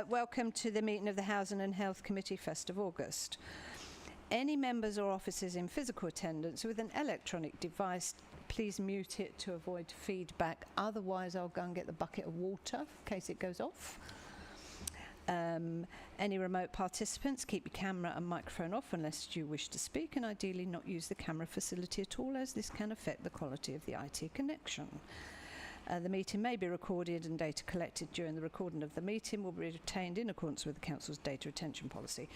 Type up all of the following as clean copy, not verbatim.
Welcome to the meeting of the Housing and Health Committee, 1st of August. Any members or officers in physical attendance with an electronic device, please mute it to avoid feedback. Otherwise, I'll go and get the bucket of water in case it goes off. Any remote participants, keep your camera and microphone off unless you wish to speak, and ideally not use the camera facility at all, as this can affect the quality of the IT connection. The meeting may be recorded, and data collected during the recording of the meeting will be retained in accordance with the Council's data retention policy.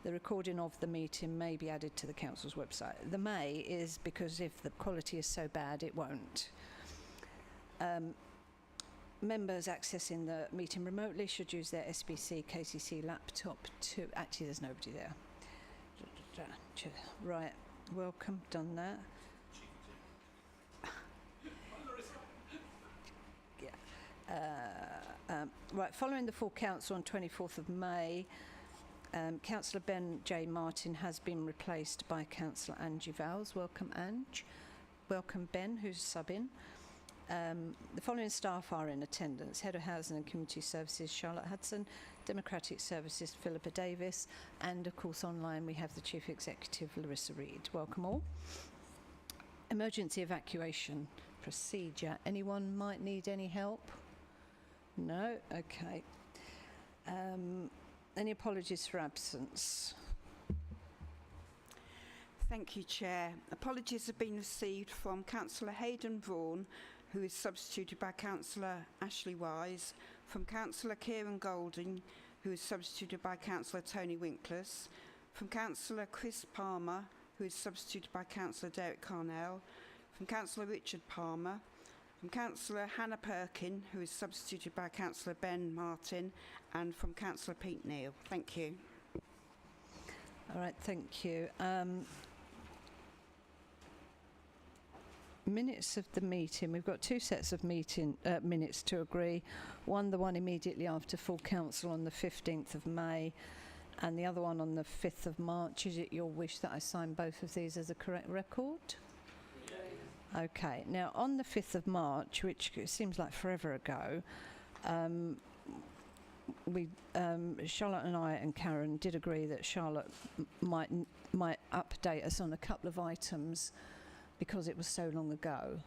The recording of the meeting may be added to the Council's website. The may is because if the quality is so bad, it won't. Members accessing the meeting remotely should use their SBC KCC laptop to... Actually, there's nobody there. Right, welcome, done that. Right, following the full council on 24th of May, Councillor Ben J. Martin has been replaced by Councillor Angie Vowles. Welcome, Ange. Welcome, Ben, who's sub-in. The following staff are in attendance: Head of Housing and Community Services, Charlotte Hudson; Democratic Services, Philippa Davis; and, of course, online we have the Chief Executive, Larissa Reid. Welcome all. Emergency evacuation procedure. Anyone might need any help? No? Okay. Any apologies for absence? Thank you, Chair. Apologies have been received from Councillor Hayden Vaughan, who is substituted by Councillor Ashley Wise, from Councillor Kieran Golding, who is substituted by Councillor Tony Winkless, from Councillor Chris Palmer, who is substituted by Councillor Derek Carnell, from Councillor Richard Palmer, from Councillor Hannah Perkin, who is substituted by Councillor Ben Martin, and from Councillor Pete Neal. Thank you. All right, thank you. Minutes of the meeting. We've got two sets of minutes to agree. One, the one immediately after full council on the 15th of May, and the other one on the 5th of March. Is it your wish that I sign both of these as a correct record? Okay, now on the 5th of March, which seems like forever ago, Charlotte and I and Karen did agree that Charlotte might update us on a couple of items because it was so long ago,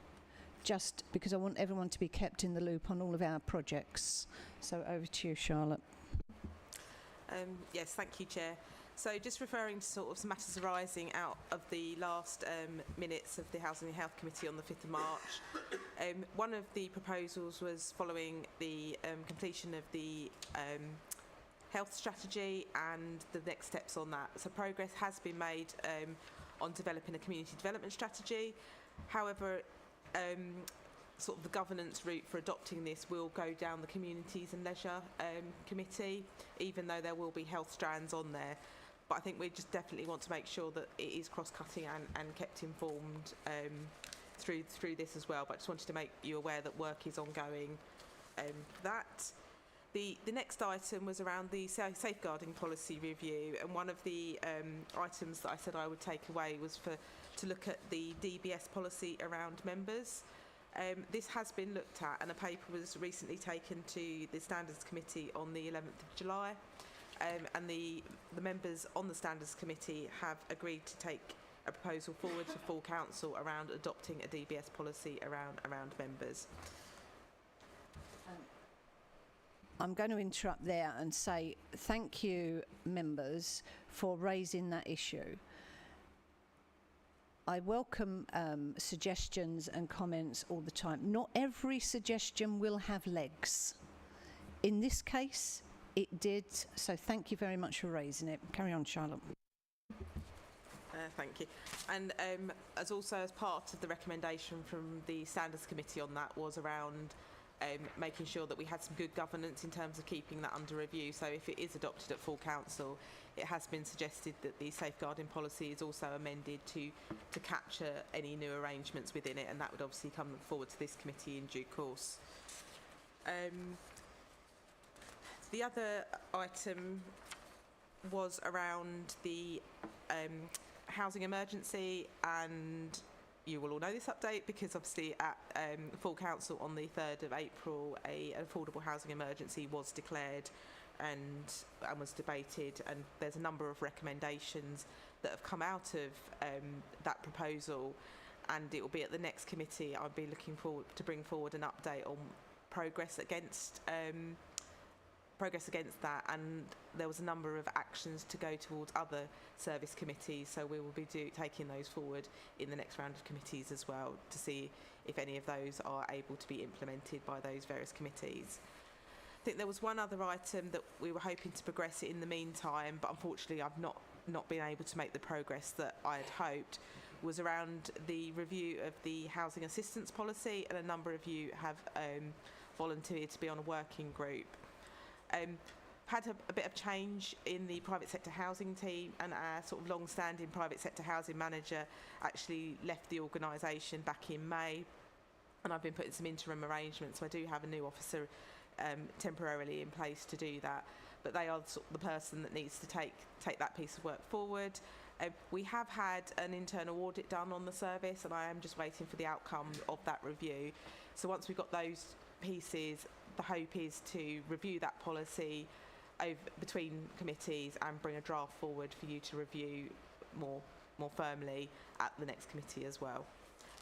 just because I want everyone to be kept in the loop on all of our projects. So over to you, Charlotte. Yes, thank you, Chair. So just referring to sort of some matters arising out of the last minutes of the Housing and Health Committee on the 5th of March. One of the proposals was following the completion of the health strategy and the next steps on that. So progress has been made on developing a community development strategy. However, sort of the governance route for adopting this will go down the Communities and Leisure Committee, even though there will be health strands on there. But I think we just definitely want to make sure that it is cross-cutting and kept informed through this as well. But I just wanted to make you aware that work is ongoing for that. The next item was around the safeguarding policy review, and one of the items that I said I would take away was to look at the DBS policy around members. This has been looked at, and a paper was recently taken to the Standards Committee on the 11th of July. And the members on the Standards Committee have agreed to take a proposal forward to full council around adopting a DBS policy around members. I'm going to interrupt there and say thank you, members, for raising that issue. I welcome suggestions and comments all the time. Not every suggestion will have legs. In this case, it did, so thank you very much for raising it. Carry on, Charlotte. Thank you. And as part of the recommendation from the Standards Committee on that was around making sure that we had some good governance in terms of keeping that under review. So if it is adopted at full council, it has been suggested that the safeguarding policy is also amended to capture any new arrangements within it, and that would obviously come forward to this committee in due course. The other item was around the housing emergency, and you will all know this update because obviously at full council on the 3rd of April an affordable housing emergency was declared and was debated, and there's a number of recommendations that have come out of that proposal, and it will be at the next committee. I'll be looking forward to bring forward an update on progress against that, and there was a number of actions to go towards other service committees, so we will be taking those forward in the next round of committees as well, to see if any of those are able to be implemented by those various committees. I think there was one other item that we were hoping to progress in the meantime, but unfortunately I've not been able to make the progress that I had hoped, was around the review of the housing assistance policy, and a number of you have volunteered to be on a working group. Had a bit of change in the private sector housing team, and our sort of long-standing private sector housing manager actually left the organisation back in May, and I've been putting some interim arrangements, so I do have a new officer temporarily in place to do that, but they are the person that needs to take that piece of work forward. We have had an internal audit done on the service, and I am just waiting for the outcome of that review. So once we've got those pieces, the hope is to review that policy between committees and bring a draft forward for you to review more firmly at the next committee as well.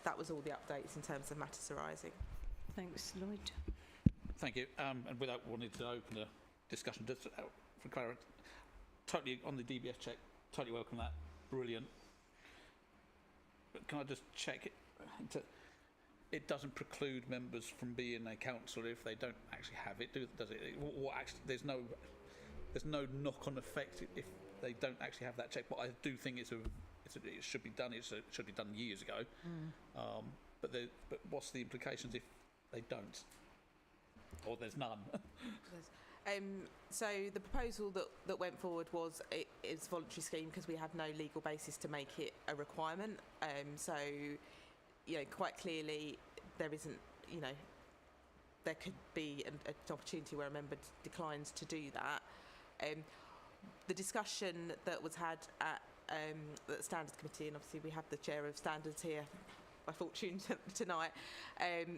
That was all the updates in terms of matters arising. Thanks, Lloyd. Thank you. And without wanting to open a discussion, just for clarity, totally on the DBS check, totally welcome that. Brilliant. But can I just check it? It doesn't preclude members from being a councillor if they don't actually have it, does it? Or actually, there's no knock-on effect if they don't actually have that check. But I do think it should be done. It should be done years ago. But what's the implications if they don't, or there's none? So the proposal that went forward was it's a voluntary scheme because we have no legal basis to make it a requirement. So, quite clearly there isn't, there could be an opportunity where a member declines to do that. The discussion that was had at the Standards Committee, and obviously we have the chair of Standards here by fortune tonight,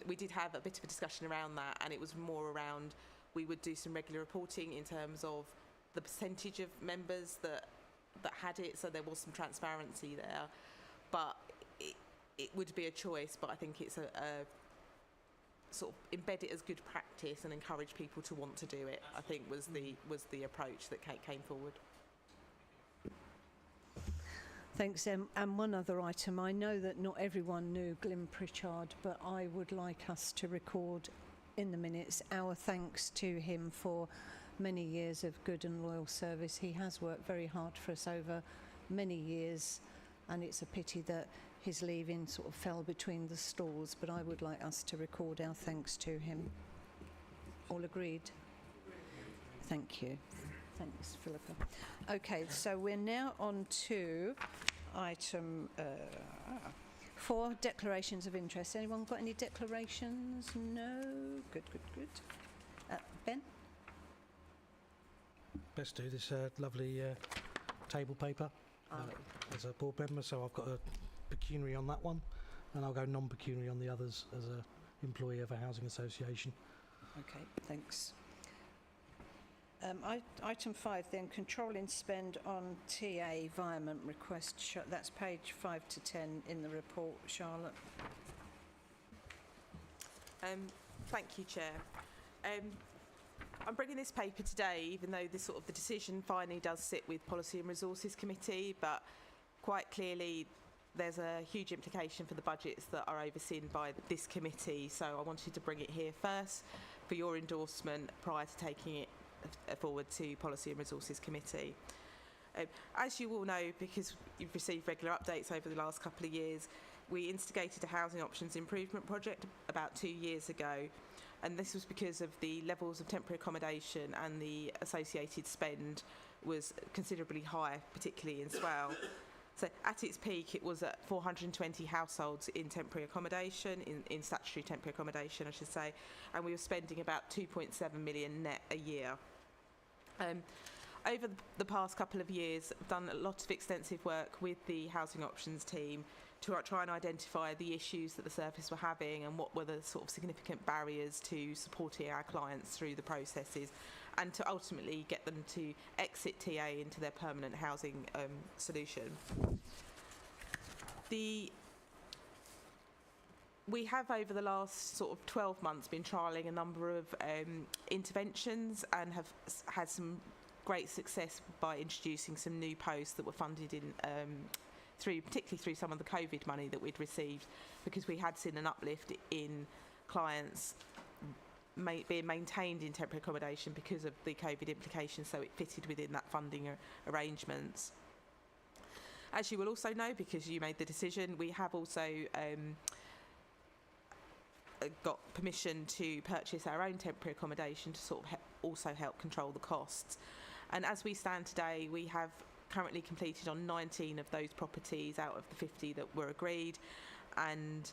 we did have a bit of a discussion around that, and it was more around we would do some regular reporting in terms of the percentage of members that had it, so there was some transparency there. But it would be a choice, but I think it's a sort of embed it as good practice and encourage people to want to do it, I think was the approach that came forward. Thanks, Em. And one other item. I know that not everyone knew Glyn Pritchard, but I would like us to record in the minutes our thanks to him for many years of good and loyal service. He has worked very hard for us over many years, and it's a pity that his leaving sort of fell between the stalls, but I would like us to record our thanks to him. All agreed? Thank you. Thanks, Philippa. Okay, so we're now on to item 4, declarations of interest. Anyone got any declarations? No? Good. Ben? Best do this lovely table paper as a board member, so I've got a pecuniary on that one, and I'll go non-pecuniary on the others as an employee of a housing association. Okay, thanks. Item 5 then, controlling spend on TA environment request. That's page 5 to 10 in the report. Charlotte. Thank you, Chair. I'm bringing this paper today, even though the decision finally does sit with Policy and Resources Committee, but quite clearly there's a huge implication for the budgets that are overseen by this committee, so I wanted to bring it here first for your endorsement prior to taking it forward to Policy and Resources Committee. As you all know, because you've received regular updates over the last couple of years, we instigated a housing options improvement project about 2 years ago, and this was because of the levels of temporary accommodation and the associated spend was considerably high, particularly in Swale. So at its peak, it was at 420 households in temporary accommodation, in statutory temporary accommodation, I should say, and we were spending about 2.7 million net a year. over the past couple of years, I've done a lot of extensive work with the Housing Options team to try and identify the issues that the service were having and what were the sort of significant barriers to supporting our clients through the processes, and to ultimately get them to exit TA into their permanent housing solution. We have, over the last sort of 12 months, been trialling a number of interventions and have had some great success by introducing some new posts that were funded in particularly through some of the COVID money that we'd received, because we had seen an uplift in clients being maintained in temporary accommodation because of the COVID implications, so it fitted within that funding arrangements. As you will also know, because you made the decision, we have also got permission to purchase our own temporary accommodation to sort of also help control the costs. And as we stand today, we have currently completed on 19 of those properties out of the 50 that were agreed, and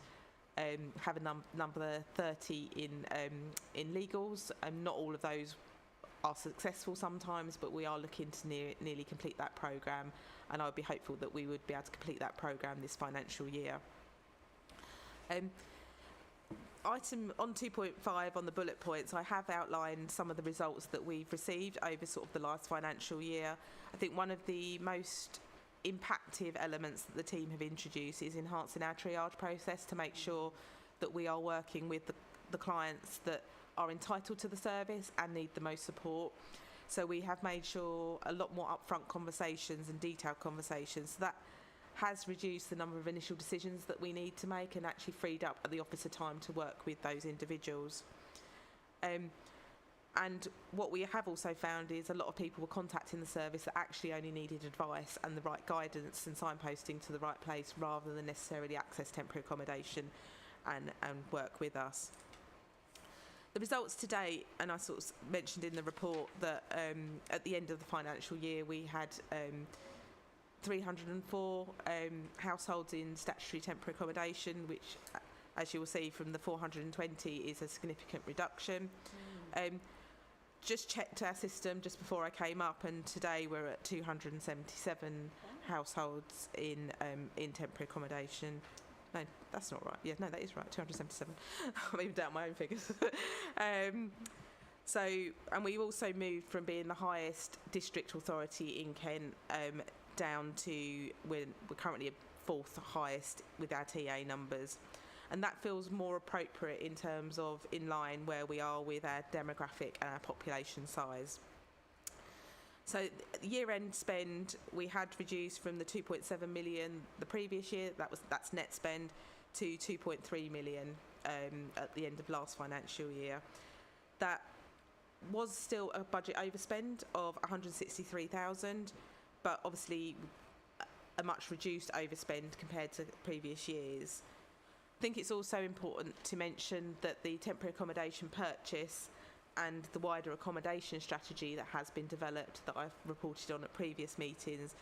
have a number 30 in legals. Not all of those are successful sometimes, but we are looking to nearly complete that programme, and I would be hopeful that we would be able to complete that programme this financial year. Item on 2.5 on the bullet points, I have outlined some of the results that we've received over sort of the last financial year. I think one of the most impactful elements that the team have introduced is enhancing our triage process to make sure that we are working with the clients that are entitled to the service and need the most support. So we have made sure a lot more upfront conversations and detailed conversations. So that has reduced the number of initial decisions that we need to make and actually freed up the officer time to work with those individuals. And what we have also found is a lot of people were contacting the service that actually only needed advice and the right guidance and signposting to the right place, rather than necessarily access temporary accommodation and work with us. The results to date, and I sort of mentioned in the report that at the end of the financial year we had 304 households in statutory temporary accommodation, which, as you will see from the 420, is a significant reduction. Just checked our system just before I came up, and today we're at 277 households in temporary accommodation. No, that's not right. Yeah, no, that is right. 277. I'm even down my own figures. And we also moved from being the highest district authority in Kent down to we're currently fourth highest with our TA numbers, and that feels more appropriate in terms of in line where we are with our demographic and our population size. So year-end spend we had reduced from the 2.7 million the previous year, that's net spend, to 2.3 million at the end of last financial year. That was still a budget overspend of 163,000, but obviously a much reduced overspend compared to previous years. I think it's also important to mention that the temporary accommodation purchase and the wider accommodation strategy that has been developed, that I've reported on at previous meetings,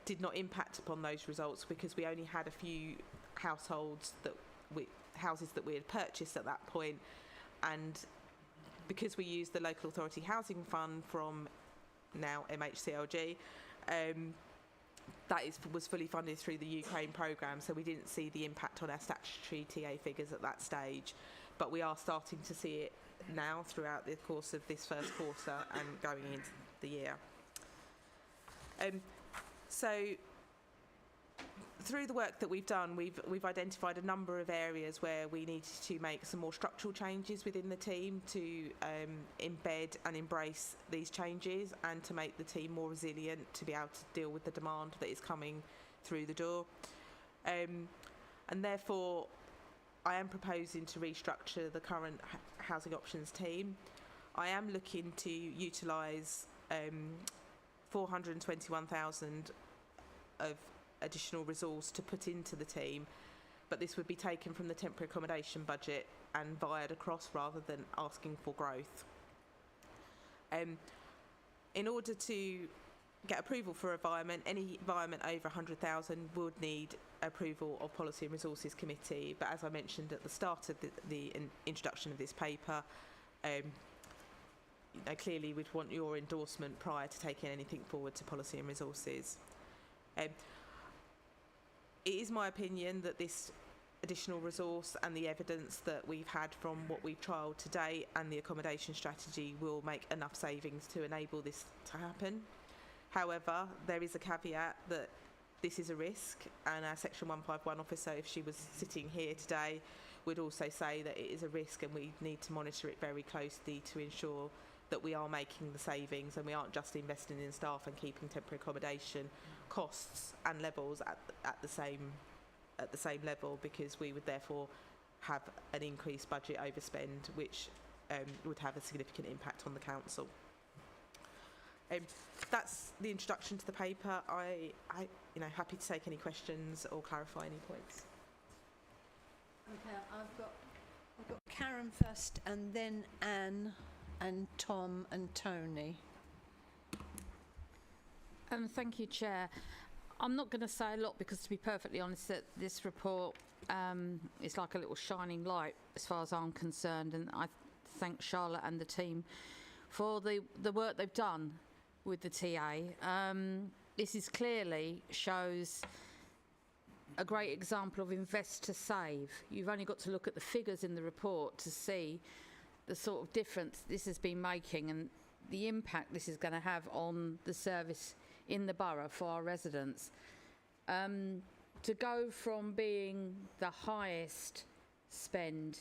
did not impact upon those results, because we only had a few houses that we had purchased at that point, and because we used the local authority housing fund from now MHCLG, that was fully funded through the Ukraine programme, so we didn't see the impact on our statutory TA figures at that stage, but we are starting to see it now throughout the course of this first quarter and going into the year. So through the work that we've done, we've identified a number of areas where we needed to make some more structural changes within the team to embed and embrace these changes, and to make the team more resilient to be able to deal with the demand that is coming through the door. And therefore, I am proposing to restructure the current Housing Options team. I am looking to utilise 421,000 of additional resource to put into the team, but this would be taken from the temporary accommodation budget and wired across, rather than asking for growth. In order to get approval for any environment over 100,000 would need approval of Policy and Resources Committee, but as I mentioned at the start of the introduction of this paper, clearly we'd want your endorsement prior to taking anything forward to Policy and Resources. It is my opinion that this additional resource and the evidence that we've had from what we've trialled today and the accommodation strategy will make enough savings to enable this to happen. However, there is a caveat that this is a risk, and our Section 151 officer, if she was sitting here today, would also say that it is a risk and we need to monitor it very closely to ensure that we are making the savings and we aren't just investing in staff and keeping temporary accommodation costs and levels at the same level, because we would therefore have an increased budget overspend, which would have a significant impact on the council. That's the introduction to the paper. I happy to take any questions or clarify any points. Okay, I've got Karen first, and then Anne, and Tom, and Tony. Thank you, Chair. I'm not going to say a lot because, to be perfectly honest, that this report is like a little shining light as far as I'm concerned, and I thank Charlotte and the team for the work they've done with the TA. This is clearly shows a great example of invest to save. You've only got to look at the figures in the report to see the sort of difference this has been making and the impact this is going to have on the service in the borough for our residents. To go from being the highest spend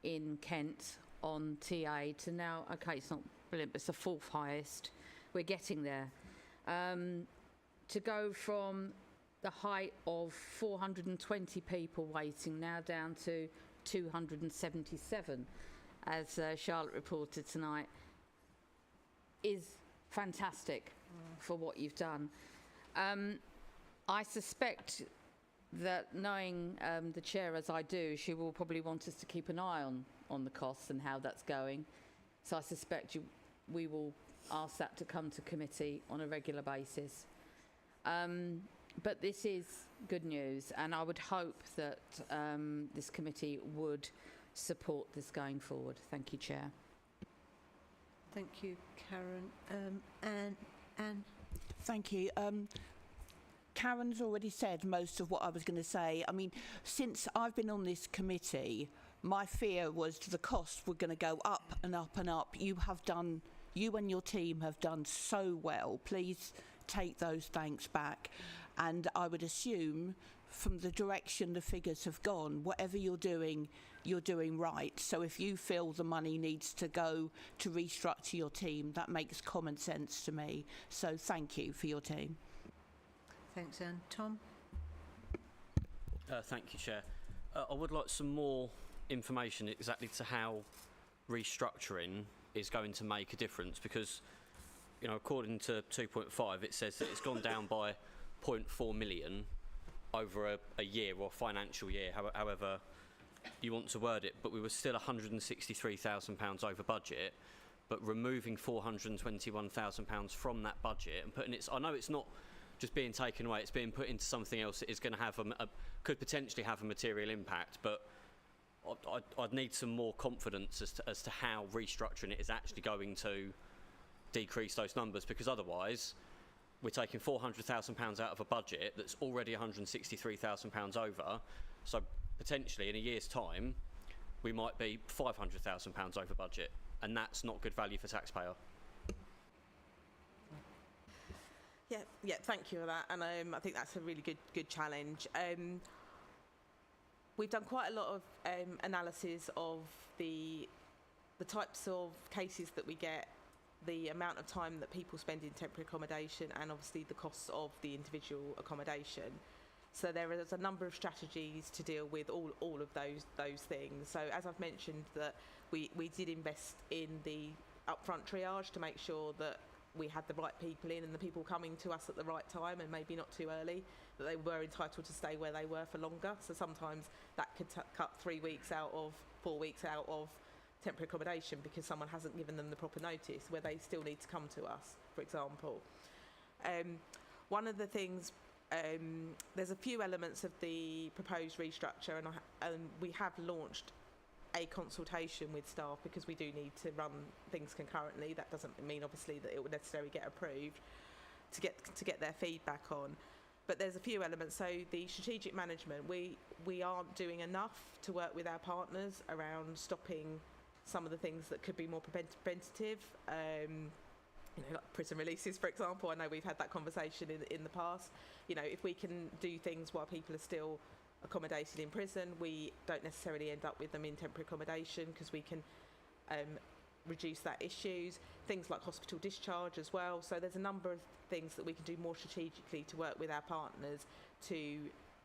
in Kent on TA to now, okay, it's not brilliant, but it's the fourth highest. We're getting there. To go from the height of 420 people waiting now down to 277, as Charlotte reported tonight, is fantastic for what you've done. I suspect that, knowing the chair as I do, she will probably want us to keep an eye on the costs and how that's going. So I suspect we will ask that to come to committee on a regular basis. But this is good news, and I would hope that this committee would support this going forward. Thank you, Chair. Thank you, Karen. Anne. Thank you. Karen's already said most of what I was going to say. I mean, since I've been on this committee, my fear was the costs were going to go up and up and up. You and your team have done so well. Please take those thanks back. And I would assume from the direction the figures have gone, whatever you're doing right. So if you feel the money needs to go to restructure your team, that makes common sense to me. So thank you for your team. Thanks, Anne. Tom? Thank you, Chair. I would like some more information exactly to how restructuring is going to make a difference, because, you know, according to 2.5, it says that it's gone down by 0.4 million over a year or financial year, however you want to word it, but we were still £163,000 over budget, but removing £421,000 from that budget and putting it, I know it's not just being taken away, it's being put into something else that is going to have could potentially have a material impact, but I'd need some more confidence as to how restructuring it is actually going to decrease those numbers, because otherwise we're taking £400,000 out of a budget that's already £163,000 over, so potentially in a year's time we might be £500,000 over budget, and that's not good value for taxpayer. Yeah, thank you for that, and I think that's a really good challenge. We've done quite a lot of analysis of the types of cases that we get, the amount of time that people spend in temporary accommodation, and obviously the costs of the individual accommodation. So there is a number of strategies to deal with all of those things. So as I've mentioned, that we did invest in the upfront triage to make sure that we had the right people in and the people coming to us at the right time and maybe not too early, that they were entitled to stay where they were for longer. So sometimes that could cut 3 weeks out of 4 weeks out of temporary accommodation because someone hasn't given them the proper notice, where they still need to come to us, for example. One of the things, there's a few elements of the proposed restructure, and we have launched a consultation with staff, because we do need to run things concurrently. That doesn't mean obviously that it would necessarily get approved, to get their feedback on. But there's a few elements. So the strategic management, we aren't doing enough to work with our partners around stopping some of the things that could be more preventative. Like prison releases, for example. I know we've had that conversation in the past. If we can do things while people are still accommodated in prison, we don't necessarily end up with them in temporary accommodation, because we can reduce that issues. Things like hospital discharge as well. So there's a number of things that we can do more strategically to work with our partners to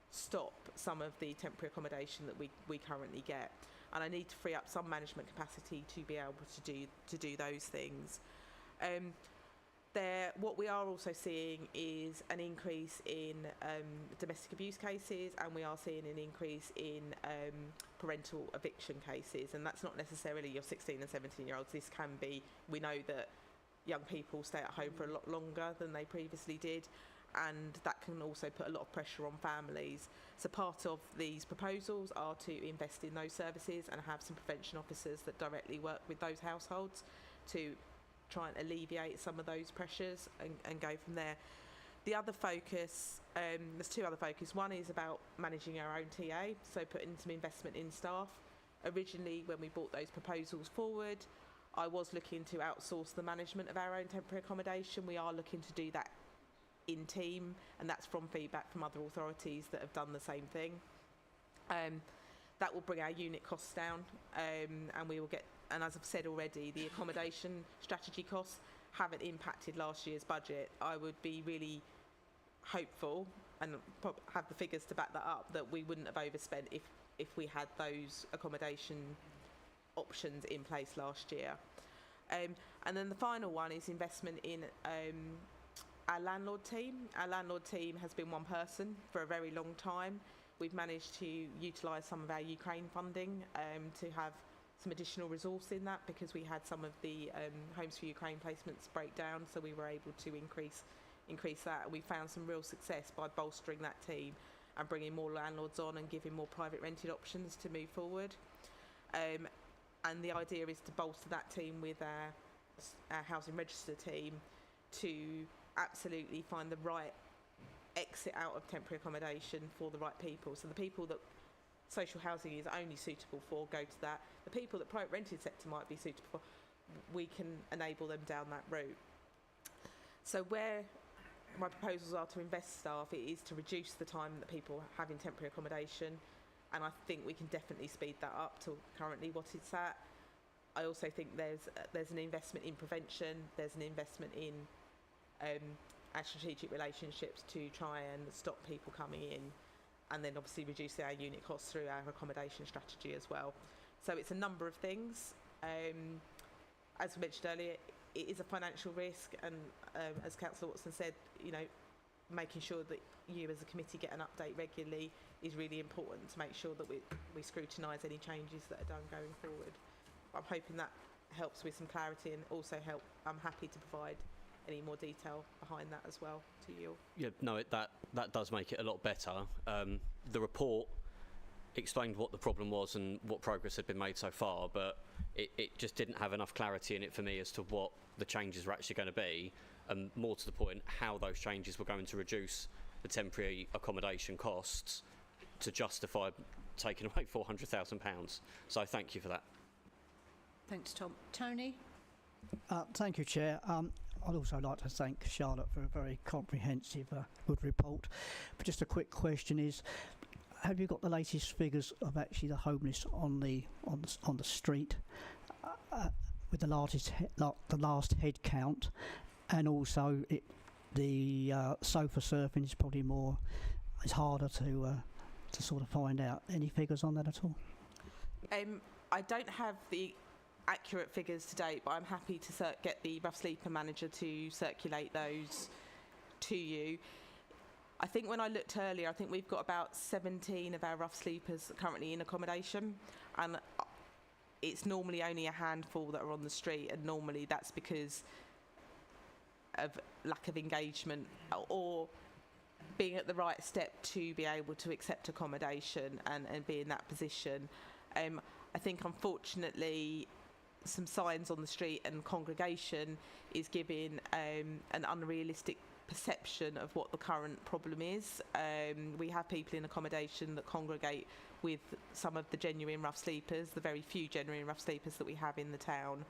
stop some of the temporary accommodation that we currently get. And I need to free up some management capacity to be able to do those things. What we are also seeing is an increase in domestic abuse cases, and we are seeing an increase in parental eviction cases. And that's not necessarily your 16 and 17-year-olds. This can be, we know that young people stay at home for a lot longer than they previously did, and that can also put a lot of pressure on families. So part of these proposals are to invest in those services and have some prevention officers that directly work with those households to try and alleviate some of those pressures and go from there. The other focus, there's two other focuses. One is about managing our own TA, so putting some investment in staff. Originally, when we brought those proposals forward, I was looking to outsource the management of our own temporary accommodation. We are looking to do that in team, and that's from feedback from other authorities that have done the same thing. That will bring our unit costs down, and we will get, and as I've said already, the accommodation strategy costs haven't impacted last year's budget. I would be really hopeful, and have the figures to back that up, that we wouldn't have overspent if we had those accommodation options in place last year. And then the final one is investment in our landlord team. Our landlord team has been one person for a very long time. We've managed to utilise some of our Ukraine funding to have some additional resource in that, because we had some of the Homes for Ukraine placements break down, so we were able to increase that. And we found some real success by bolstering that team and bringing more landlords on and giving more private rented options to move forward. And the idea is to bolster that team with our housing register team to absolutely find the right exit out of temporary accommodation for the right people. So the people that social housing is only suitable for, go to that. The people that private rented sector might be suitable for, we can enable them down that route. So where my proposals are to invest staff, it is to reduce the time that people have in temporary accommodation, and I think we can definitely speed that up to currently what it's at. I also think there's an investment in prevention, there's an investment in our strategic relationships to try and stop people coming in, and then obviously reduce our unit costs through our accommodation strategy as well. So it's a number of things. As we mentioned earlier, it is a financial risk, and as Councillor Watson said, making sure that you as a committee get an update regularly is really important to make sure that we scrutinise any changes that are done going forward. I'm hoping that helps with some clarity, and also I'm happy to provide any more detail behind that as well to you. Yeah, no, that does make it a lot better. The report explained what the problem was and what progress had been made so far, but it just didn't have enough clarity in it for me as to what the changes were actually going to be, and more to the point, how those changes were going to reduce the temporary accommodation costs to justify taking away £400,000. So thank you for that. Thanks, Tom. Tony? Thank you, Chair. I'd also like to thank Charlotte for a very comprehensive, good report. But just a quick question is, have you got the latest figures of actually the homeless on the street with the last head count, and also the sofa surfing is probably it's harder to sort of find out. Any figures on that at all? I don't have the accurate figures to date, but I'm happy to get the rough sleeper manager to circulate those to you. I think when I looked earlier, I think we've got about 17 of our rough sleepers currently in accommodation, and it's normally only a handful that are on the street, and normally that's because of lack of engagement or being at the right step to be able to accept accommodation and be in that position. I think unfortunately some signs on the street and congregation is giving an unrealistic perception of what the current problem is. We have people in accommodation that congregate with some of the genuine rough sleepers, the very few genuine rough sleepers that we have in the town,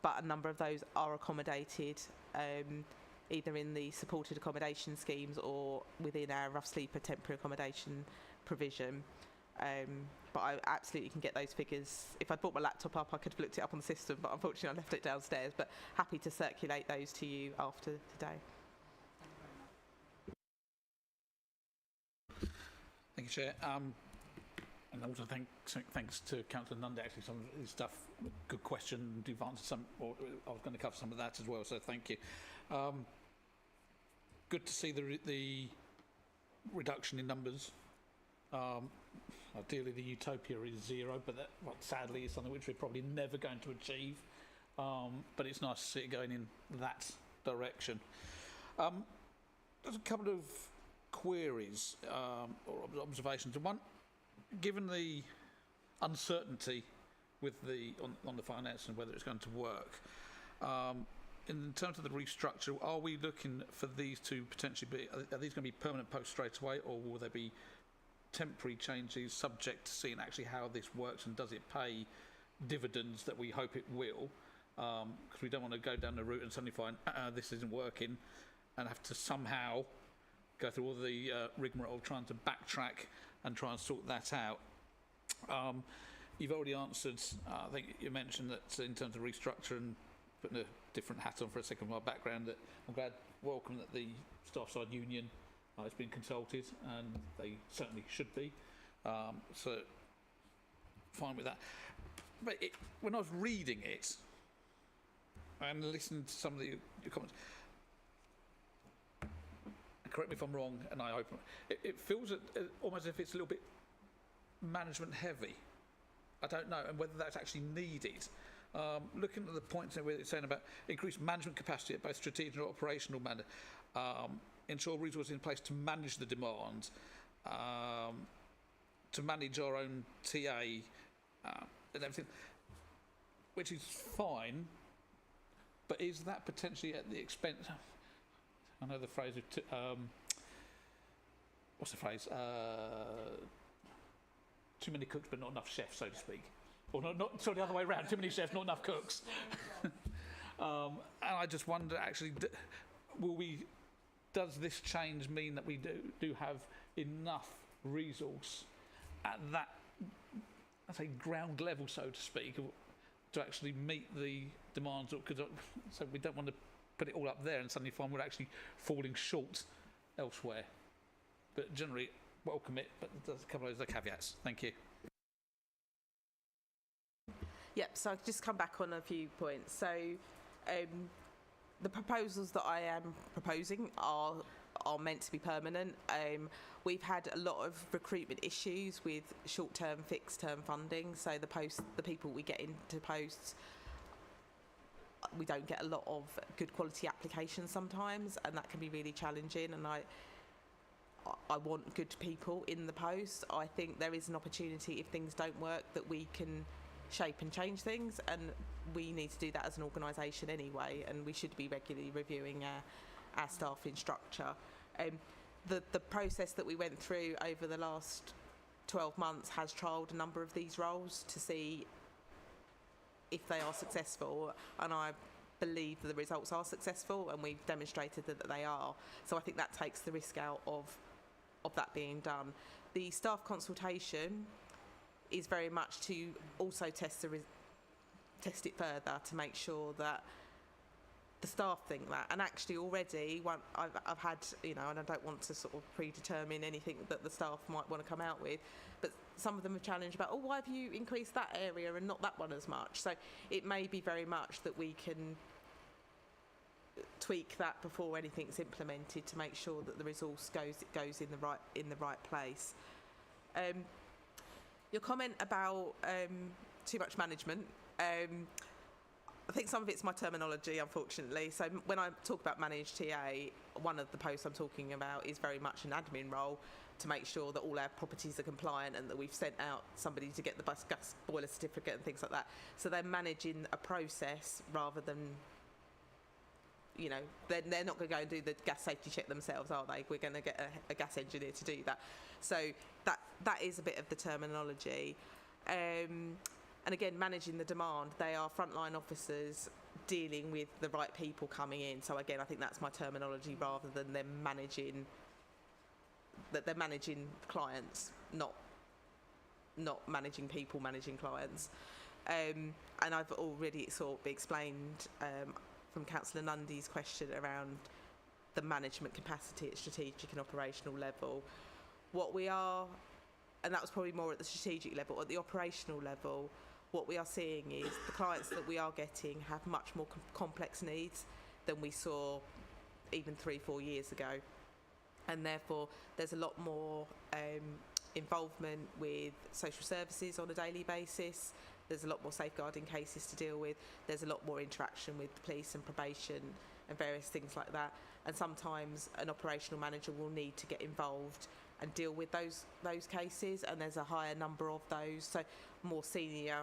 but a number of those are accommodated either in the supported accommodation schemes or within our rough sleeper temporary accommodation provision. But I absolutely can get those figures. If I'd brought my laptop up, I could have looked it up on the system, but unfortunately I left it downstairs. But happy to circulate those to you after today. Thank you, Chair. And also thanks to Councillor Nundy, actually, some of his stuff, good question, you've answered some, or I was going to cover some of that as well, so thank you. Good to see the reduction in numbers. Ideally, the utopia is 0, but that, well, sadly, is something which we're probably never going to achieve. But it's nice to see it going in that direction. There's a couple of queries or observations. One, given the uncertainty with on the finance and whether it's going to work, in terms of the restructure, are we looking for these to potentially be? Are these going to be permanent posts straight away, or will there be temporary changes subject to seeing actually how this works and does it pay dividends that we hope it will? Because we don't want to go down the route and suddenly find this isn't working and have to somehow go through all the rigmarole trying to backtrack and try and sort that out. You've already answered, I think you mentioned that in terms of restructure and putting a different hat on for a second of my background, that I'm welcome that the staff side union has been consulted, and they certainly should be. So fine with that. But when I was reading it and listening to some of your comments, correct me if I'm wrong, and I hope it feels almost as if it's a little bit management heavy. I don't know, and whether that's actually needed. Looking at the points where it's saying about increased management capacity at both strategic and operational manner, ensure resources in place to manage the demand, to manage our own TA and everything, which is fine, but is that potentially at the expense? I know the phrase of what's the phrase? Too many cooks, but not enough chefs, so to speak. Or not sorry, the other way around. Too many chefs, not enough cooks. And I just wonder, actually, does this change mean that we do have enough resource at that, I say, ground level, so to speak, to actually meet the demands? Because so we don't want to put it all up there and suddenly find we're actually falling short elsewhere. But generally, welcome it, but there's a couple of those caveats. Thank you. Yep, so I'll just come back on a few points. So the proposals that I am proposing are meant to be permanent. We've had a lot of recruitment issues with short-term, fixed-term funding. So the people we get into posts, we don't get a lot of good quality applications sometimes, and that can be really challenging. And I want good people in the post. I think there is an opportunity, if things don't work, that we can shape and change things, and we need to do that as an organisation anyway, and we should be regularly reviewing our staffing structure. The process that we went through over the last 12 months has trialled a number of these roles to see if they are successful, and I believe that the results are successful, and we've demonstrated that they are. So I think that takes the risk out of that being done. The staff consultation is very much to also test it further to make sure that the staff think that. And actually already I've had, and I don't want to sort of predetermine anything that the staff might want to come out with, but some of them have challenged about, why have you increased that area and not that one as much? So it may be very much that we can tweak that before anything's implemented to make sure that the resource goes in the right place. Your comment about too much management, I think some of it's my terminology, unfortunately. So when I talk about managed TA, one of the posts I'm talking about is very much an admin role, to make sure that all our properties are compliant and that we've sent out somebody to get the gas boiler certificate and things like that. So they're managing a process rather than, you know, they're not going to go and do the gas safety check themselves, are they? We're going to get a gas engineer to do that. So that is a bit of the terminology. And again, managing the demand. They are frontline officers dealing with the right people coming in. So again, I think that's my terminology rather than them managing. That they're managing clients, not managing people, managing clients. And I've already sort of explained from Councillor Nundy's question around the management capacity at strategic and operational level. What we are, and that was probably more at the strategic level, at the operational level, what we are seeing is the clients that we are getting have much more complex needs than we saw even 3-4 years ago. And therefore, there's a lot more involvement with social services on a daily basis. There's a lot more safeguarding cases to deal with. There's a lot more interaction with the police and probation and various things like that. And sometimes an operational manager will need to get involved and deal with those cases, and there's a higher number of those. So more senior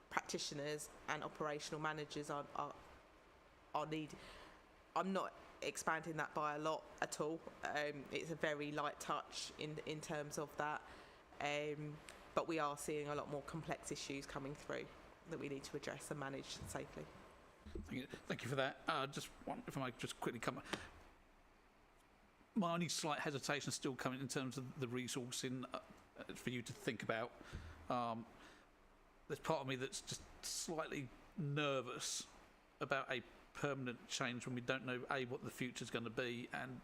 practitioners and operational managers are needed. I'm not expanding that by a lot at all. It's a very light touch in terms of that. But we are seeing a lot more complex issues coming through that we need to address and manage safely. Thank you for that. Just one, if I might just quickly come. My only slight hesitation is still coming in terms of the resourcing for you to think about. There's part of me that's just slightly nervous about a permanent change when we don't know what the future's going to be, and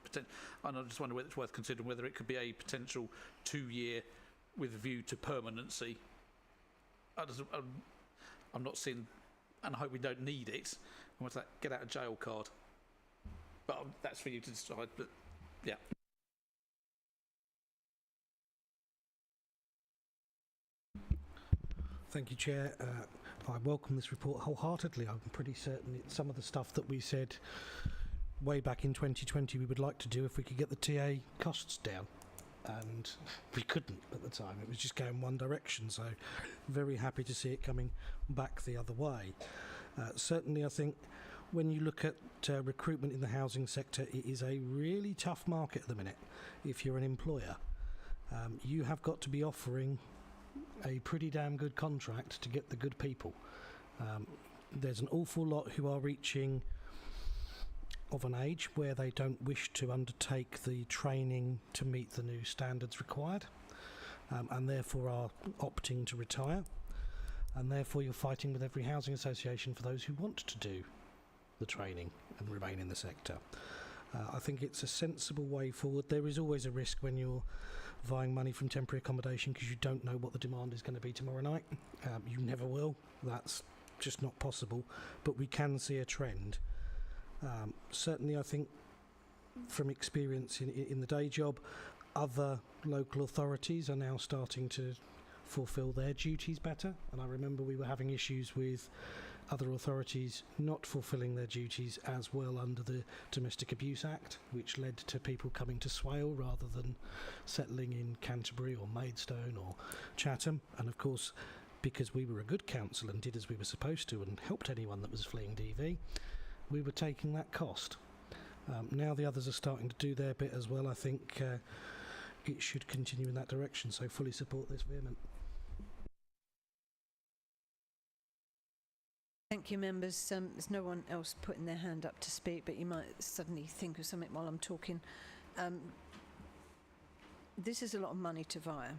I just wonder whether it's worth considering whether it could be a potential 2-year with a view to permanency. I'm not seeing, and I hope we don't need it. What's that get out of jail card? But that's for you to decide. But yeah. Thank you, Chair. I welcome this report wholeheartedly. I'm pretty certain it's some of the stuff that we said way back in 2020 we would like to do if we could get the TA costs down. And we couldn't at the time. It was just going one direction. So very happy to see it coming back the other way. Certainly, I think when you look at recruitment in the housing sector, it is a really tough market at the minute. If you're an employer, you have got to be offering a pretty damn good contract to get the good people. There's an awful lot who are reaching of an age where they don't wish to undertake the training to meet the new standards required, and therefore are opting to retire, and therefore you're fighting with every housing association for those who want to do the training and remain in the sector. I think it's a sensible way forward. There is always a risk when you're vying money from temporary accommodation because you don't know what the demand is going to be tomorrow night. You never will. That's just not possible. But we can see a trend. Certainly, I think from experience in the day job, other local authorities are now starting to fulfil their duties better. And I remember we were having issues with other authorities not fulfilling their duties as well under the Domestic Abuse Act, which led to people coming to Swale rather than settling in Canterbury or Maidstone or Chatham. And of course, because we were a good council and did as we were supposed to and helped anyone that was fleeing DV, we were taking that cost. Now the others are starting to do their bit as well. I think it should continue in that direction, so fully support this vehemently. Thank you, members. There's no one else putting their hand up to speak, but you might suddenly think of something while I'm talking. This is a lot of money to VIA.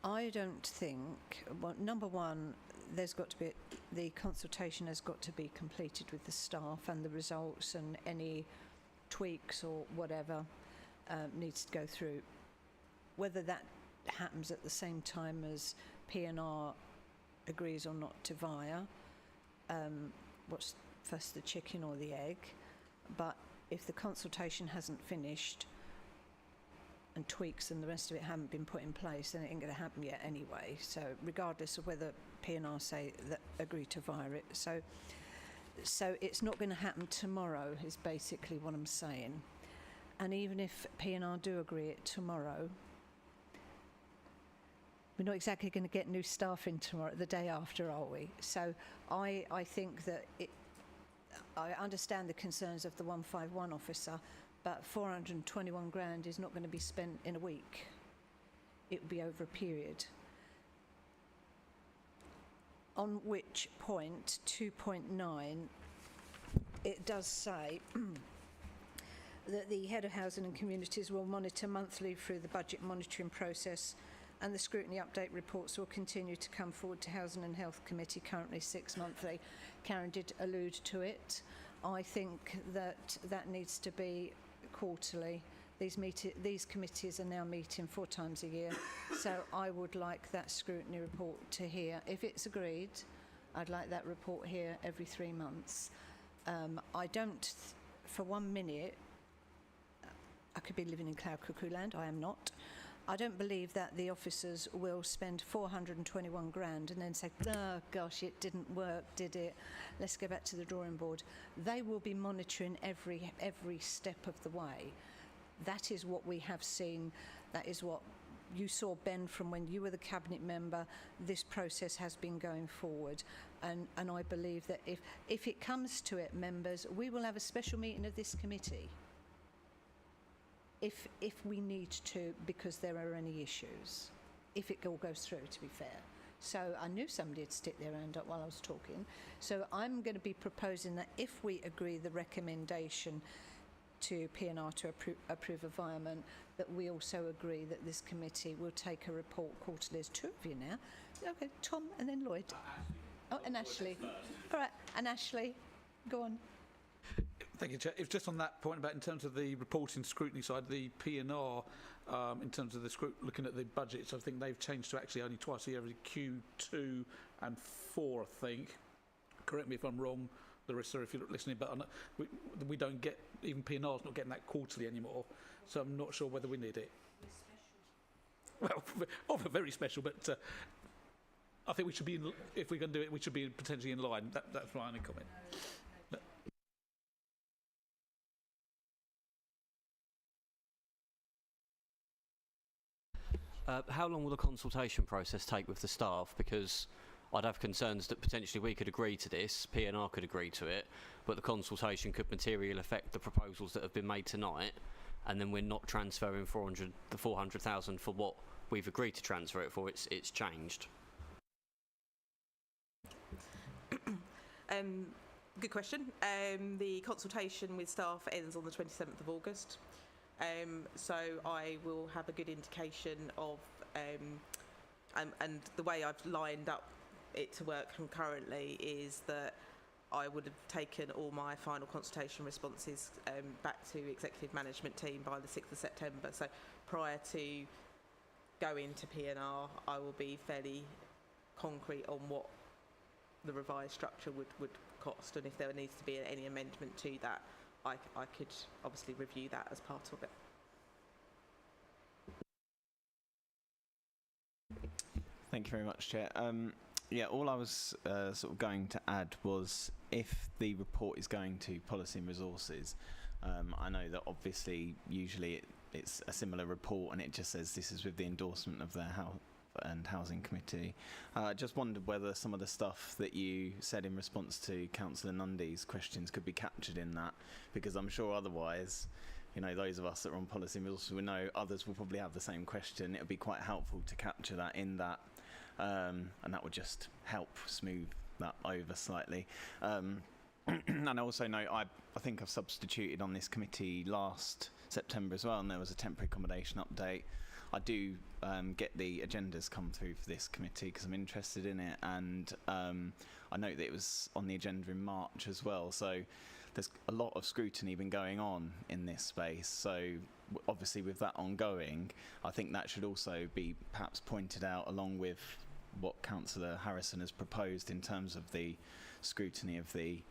I don't think, well, number one, there's got to be, the consultation has got to be completed with the staff, and the results and any tweaks or whatever needs to go through. Whether that happens at the same time as P&R agrees or not to VIA, what's first, the chicken or the egg? But if the consultation hasn't finished and tweaks and the rest of it haven't been put in place, then it ain't going to happen yet anyway. So regardless of whether P&R say that agree to VIA it, so it's not going to happen tomorrow is basically what I'm saying. And even if P&R do agree it tomorrow, we're not exactly going to get new staff in tomorrow, the day after, are we? So I think that I understand the concerns of the 151 officer, but 421 grand is not going to be spent in a week. It will be over a period. On which point, 2.9, it does say that the Head of Housing and Communities will monitor monthly through the budget monitoring process, and the scrutiny update reports will continue to come forward to Housing and Health Committee, currently 6 monthly. Karen did allude to it. I think that that needs to be quarterly. These committees are now meeting 4 times a year, so I would like that scrutiny report to hear. If it's agreed, I'd like that report here every 3 months. I don't, for 1 minute, I could be living in cloud cuckoo land, I am not. I don't believe that the officers will spend 421 grand and then say, oh gosh, it didn't work, did it? Let's go back to the drawing board. They will be monitoring every step of the way. That is what we have seen. That is what you saw, Ben, from when you were the cabinet member. This process has been going forward. And I believe that if it comes to it, members, we will have a special meeting of this committee. If we need to, because there are any issues, if it all goes through, to be fair. So I knew somebody would stick their hand up while I was talking. So I'm going to be proposing that if we agree the recommendation to P&R to approve environment, that we also agree that this committee will take a report quarterly. There's 2 of you now. Okay, Tom and then Lloyd. Oh, and Ashley. All right, and Ashley, go on. Thank you, Chair. It's just on that point about in terms of the reporting scrutiny side, the P&R, in terms of the looking at the budgets, I think they've changed to actually only twice a year, every Q2 and 4, I think. Correct me if I'm wrong, Larissa, if you're listening, but we don't get, even P&R's not getting that quarterly anymore, so I'm not sure whether we need it. Well, very special, but I think we should be, if we're going to do it, we should be potentially in line. That's my only comment. How long will the consultation process take with the staff? Because I'd have concerns that potentially we could agree to this, P&R could agree to it, but the consultation could materially affect the proposals that have been made tonight, and then we're not transferring the 400,000 for what we've agreed to transfer it for. It's changed. Good question. The consultation with staff ends on the 27th of August. So I will have a good indication of, and the way I've lined up it to work concurrently is that I would have taken all my final consultation responses back to executive management team by the 6th of September. So prior to going to P&R, I will be fairly concrete on what the revised structure would cost, and if there needs to be any amendment to that, I could obviously review that as part of it. Thank you very much, Chair. Yeah, all I was sort of going to add was if the report is going to Policy and Resources, I know that obviously usually it's a similar report and it just says this is with the endorsement of the Health and Housing Committee. I just wondered whether some of the stuff that you said in response to Councillor Nundy's questions could be captured in that, because I'm sure otherwise, you know, those of us that are on Policy and Resources will know others will probably have the same question. It would be quite helpful to capture that in that, and that would just help smooth that over slightly. And I also know I think I've substituted on this committee last September as well, and there was a temporary accommodation update. I do get the agendas come through for this committee because I'm interested in it, and I note that it was on the agenda in March as well, so there's a lot of scrutiny been going on in this space. So obviously with that ongoing, I think that should also be perhaps pointed out along with what Councillor Harrison has proposed in terms of the scrutiny of the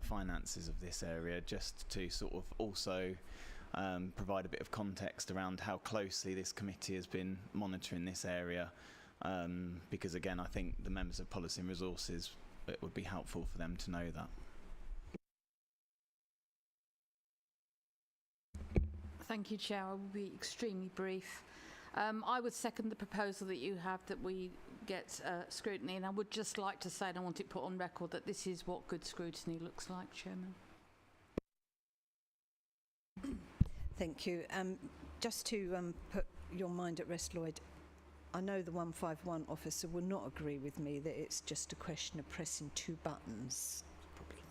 finances of this area, just to sort of also provide a bit of context around how closely this committee has been monitoring this area, because again I think the members of Policy and Resources, it would be helpful for them to know that. Thank you, Chair. I will be extremely brief. I would second the proposal that you have that we get scrutiny, and I would just like to say, and I want it put on record, that this is what good scrutiny looks like, Chairman. Thank you. Just to put your mind at rest, Lloyd, I know the 151 officer will not agree with me that it's just a question of pressing 2 buttons, probably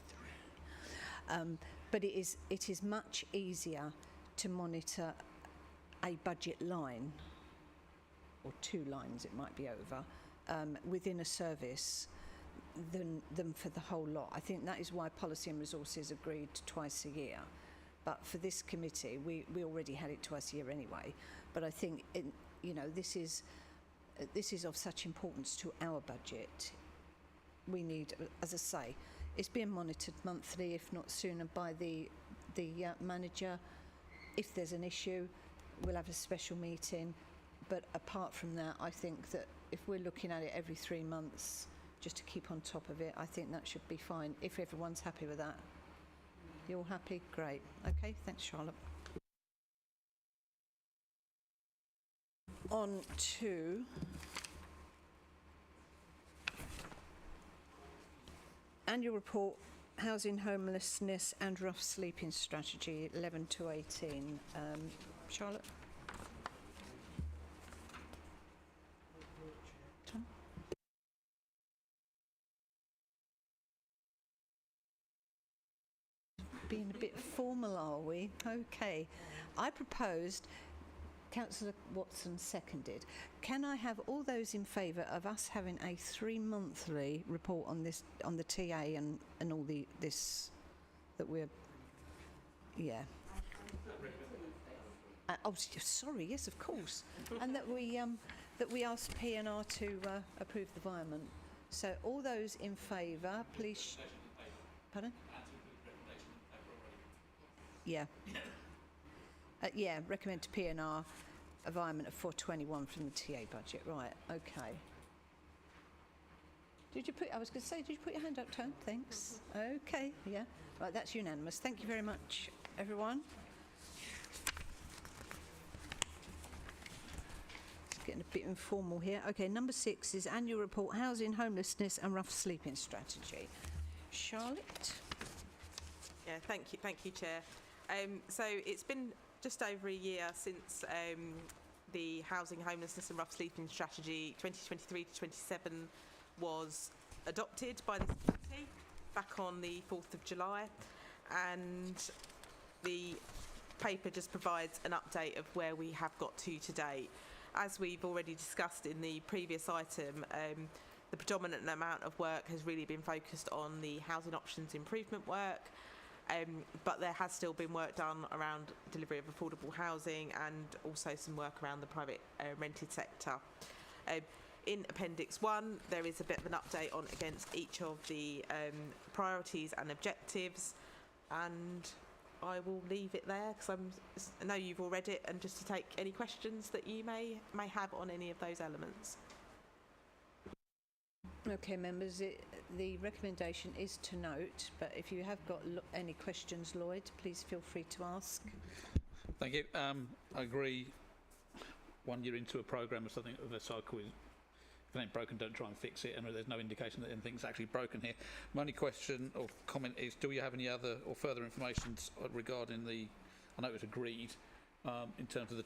3. But it is much easier to monitor a budget line, or 2 lines it might be over, within a service than for the whole lot. I think that is why Policy and Resources agreed twice a year. But for this committee, we already had it twice a year anyway. But I think, this is of such importance to our budget. We need, as I say, it's being monitored monthly, if not sooner, by the manager. If there's an issue, we'll have a special meeting. But apart from that, I think that if we're looking at it every 3 months, just to keep on top of it, I think that should be fine, if everyone's happy with that. You all happy? Great. Okay, thanks, Charlotte. On to annual report, housing, homelessness and rough sleeping strategy, 11 to 18. Charlotte? Tom? Being a bit formal, are we? Okay. I proposed, Councillor Watson seconded. Can I have all those in favour of us having a 3-monthly report on this, on the TA and all this that we're, yeah. Oh, sorry, yes, of course. And that we asked P&R to approve the environment. So all those in favour, please. Pardon? Yeah. Yeah, recommend to P&R environment of 421 from the TA budget. Right, okay. I was going to say, did you put your hand up, Tone? Thanks. Okay, yeah. Right, that's unanimous. Thank you very much, everyone. It's getting a bit informal here. Okay, number 6 is annual report, housing, homelessness and rough sleeping strategy. Charlotte? Yeah, thank you, Chair. So it's been just over a year since the Housing, Homelessness and Rough Sleeping Strategy 2023 to 27 was adopted by this committee back on the 4th of July, and the paper just provides an update of where we have got to today. As we've already discussed in the previous item, the predominant amount of work has really been focused on the housing options improvement work, but there has still been work done around delivery of affordable housing and also some work around the private rented sector. In Appendix 1, there is a bit of an update on against each of the priorities and objectives, and I will leave it there because I know you've all read it, and just to take any questions that you may have on any of those elements. Okay, members, the recommendation is to note, but if you have got any questions, Lloyd, please feel free to ask. Thank you. I agree. 1 year into a programme or something of a cycle is, if it ain't broken, don't try and fix it, and there's no indication that anything's actually broken here. My only question or comment is, do we have any other or further information regarding the, I know it was agreed, in terms of the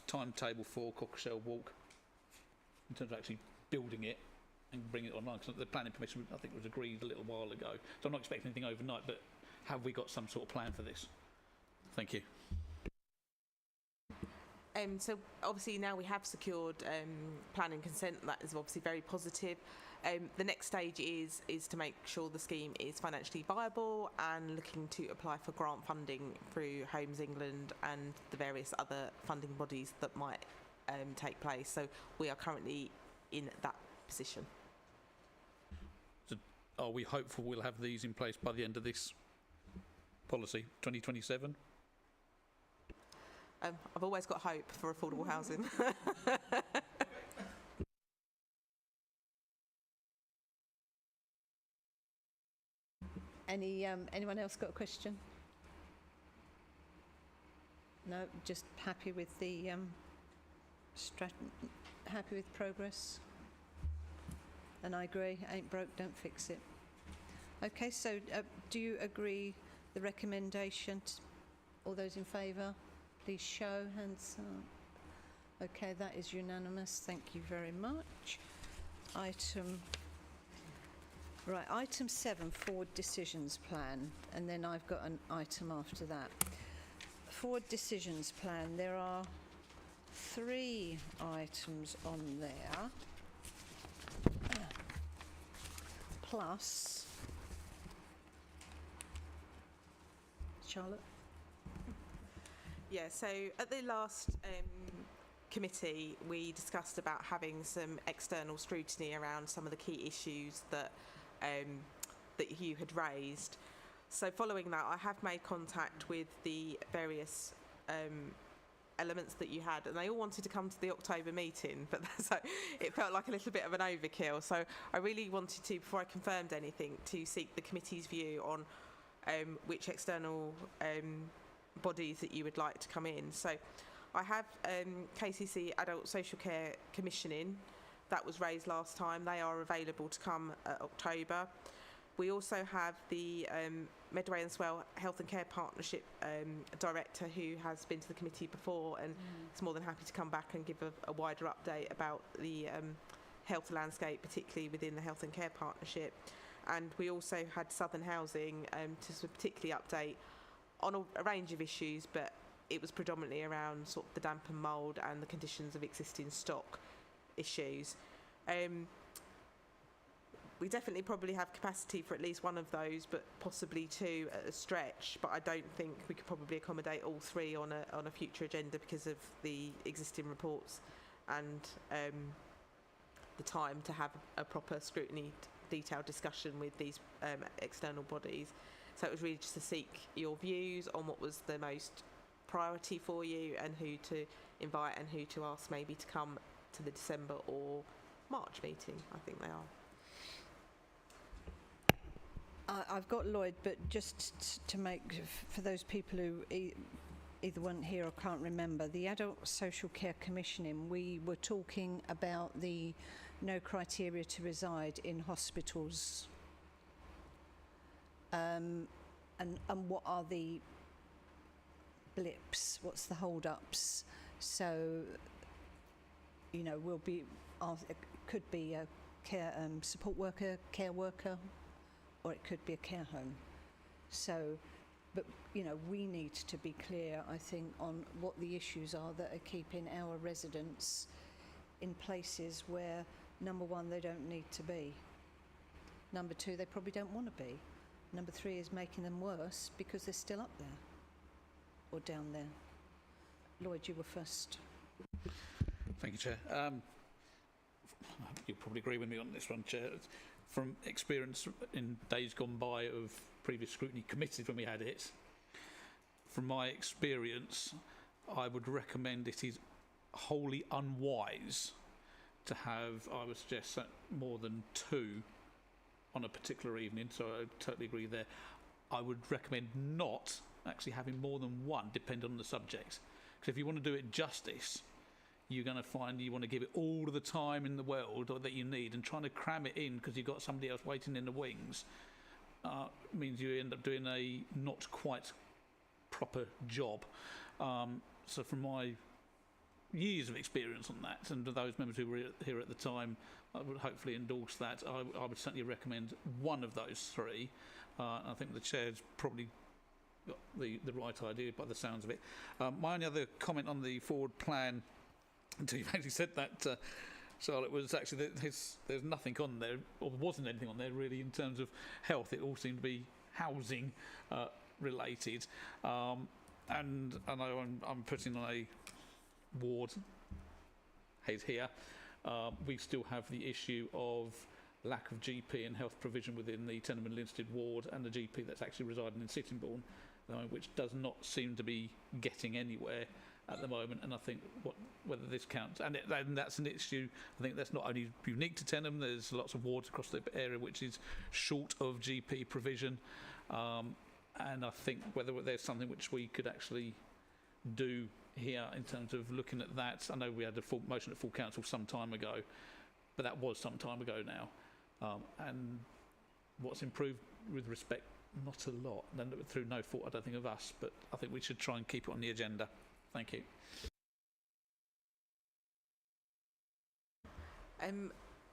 timetable for Cockershell Walk, in terms of actually building it and bring it online, because the planning permission, I think, was agreed a little while ago. So I'm not expecting anything overnight, but have we got some sort of plan for this? Thank you. So obviously now we have secured planning consent. That is obviously very positive. The next stage is to make sure the scheme is financially viable and looking to apply for grant funding through Homes England and the various other funding bodies that might take place. So we are currently in that position. So are we hopeful we'll have these in place by the end of this policy, 2027? I've always got hope for affordable housing. Anyone else got a question? No, just happy with the happy with progress. And I agree, ain't broke, don't fix it. Okay, so do you agree the recommendation? All those in favour, please show hands up. Okay, that is unanimous. Thank you very much. Item 7, forward decisions plan, and then I've got an item after that. Forward decisions plan, there are 3 items on there, plus Charlotte. Yeah, so at the last committee, we discussed about having some external scrutiny around some of the key issues that that you had raised. So following that, I have made contact with the various elements that you had, and they all wanted to come to the October meeting, but so it felt like a little bit of an overkill. So I really wanted to, before I confirmed anything, to seek the committee's view on which external bodies that you would like to come in. So I have KCC Adult Social Care Commissioning. That was raised last time. They are available to come October. We also have the Medway and Swell Health and Care Partnership Director, who has been to the committee before and is more than happy to come back and give a wider update about the health landscape, particularly within the Health and Care Partnership. And we also had Southern Housing to sort of particularly update on a range of issues, but it was predominantly around sort of the damp and mould and the conditions of existing stock issues. We definitely probably have capacity for at least one of those, but possibly 2 at a stretch. But I don't think we could probably accommodate all 3 on a future agenda because of the existing reports and the time to have a proper scrutiny, detailed discussion with these external bodies. So it was really just to seek your views on what was the most priority for you and who to invite and who to ask maybe to come to the December or March meeting. I think they are. I've got Lloyd, but just to make, for those people who either weren't here or can't remember, the Adult Social Care Commissioning, we were talking about the no criteria to reside in hospitals. And what are the blips? What's the hold-ups? So, you know, it could be a care support worker, care worker, or it could be a care home. So, but, you know, we need to be clear, I think, on what the issues are that are keeping our residents in places where, number 1, they don't need to be. Number 2, they probably don't want to be. Number 3 is making them worse because they're still up there or down there. Lloyd, you were first. Thank you, Chair. You'll probably agree with me on this one, Chair. From experience in days gone by of previous scrutiny committees when we had it, from my experience, I would recommend it is wholly unwise to have, I would suggest, more than 2 on a particular evening, so I totally agree there. I would recommend not actually having more than 1, depending on the subject. Because if you want to do it justice, you're going to find you want to give it all of the time in the world that you need, and trying to cram it in because you've got somebody else waiting in the wings means you end up doing a not quite proper job. So from my years of experience on that, and to those members who were here at the time, I would hopefully endorse that. I would certainly recommend one of those 3. I think the Chair's probably got the right idea by the sounds of it. My only other comment on the forward plan, until you've actually said that, Charlotte, was actually that there's nothing on there, or wasn't anything on there really in terms of health. It all seemed to be housing related. And I know I'm putting on a ward head here. We still have the issue of lack of GP and health provision within the Tenement Linstead ward, and the GP that's actually residing in Sittingbourne, which does not seem to be getting anywhere at the moment. And I think whether this counts, and that's an issue. I think that's not only unique to Tenham. There's lots of wards across the area which is short of GP provision, and I think whether there's something which we could actually do here in terms of looking at that. I know we had a full motion at full council some time ago, but that was some time ago now. And what's improved with respect, not a lot, and through no fault, I don't think, of us, but I think we should try and keep it on the agenda. Thank you.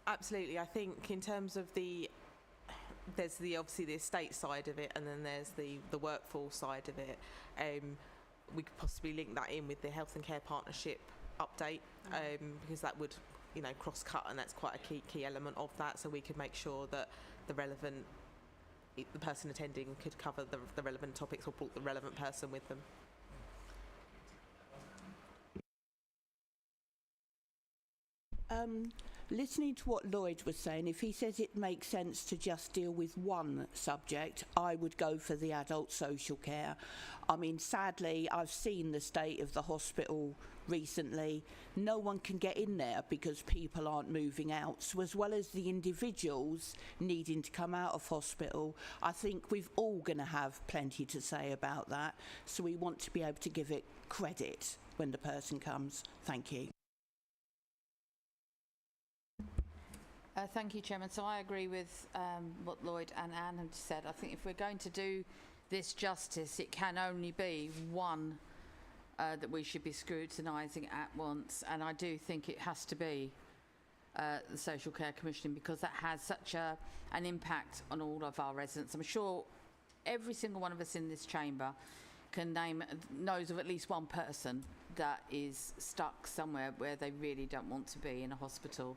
Absolutely. I think in terms of there's obviously the estate side of it, and then there's the workforce side of it. We could possibly link that in with the health and care partnership update, because that would, cross-cut, and that's quite a key element of that. So we could make sure that the person attending could cover the relevant topics, or brought the relevant person with them. Listening to what Lloyd was saying, if he says it makes sense to just deal with one subject, I would go for the adult social care. I mean, sadly, I've seen the state of the hospital recently. No one can get in there because people aren't moving out. So as well as the individuals needing to come out of hospital, I think we've all going to have plenty to say about that. So we want to be able to give it credit when the person comes. Thank you. Thank you, Chairman. So I agree with what Lloyd and Anne have said. I think if we're going to do this justice, it can only be one that we should be scrutinising at once. And I do think it has to be the Social Care Commission, because that has such an impact on all of our residents. I'm sure every single one of us in this chamber knows of at least one person that is stuck somewhere where they really don't want to be, in a hospital.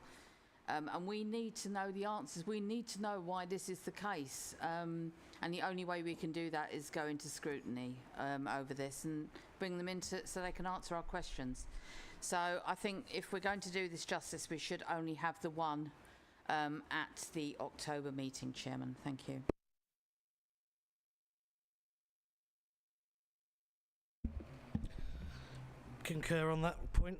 And we need to know the answers. We need to know why this is the case. And the only way we can do that is go into scrutiny over this and bring them into so they can answer our questions. So I think if we're going to do this justice, we should only have the one at the October meeting, Chairman. Thank you. Concur on that point,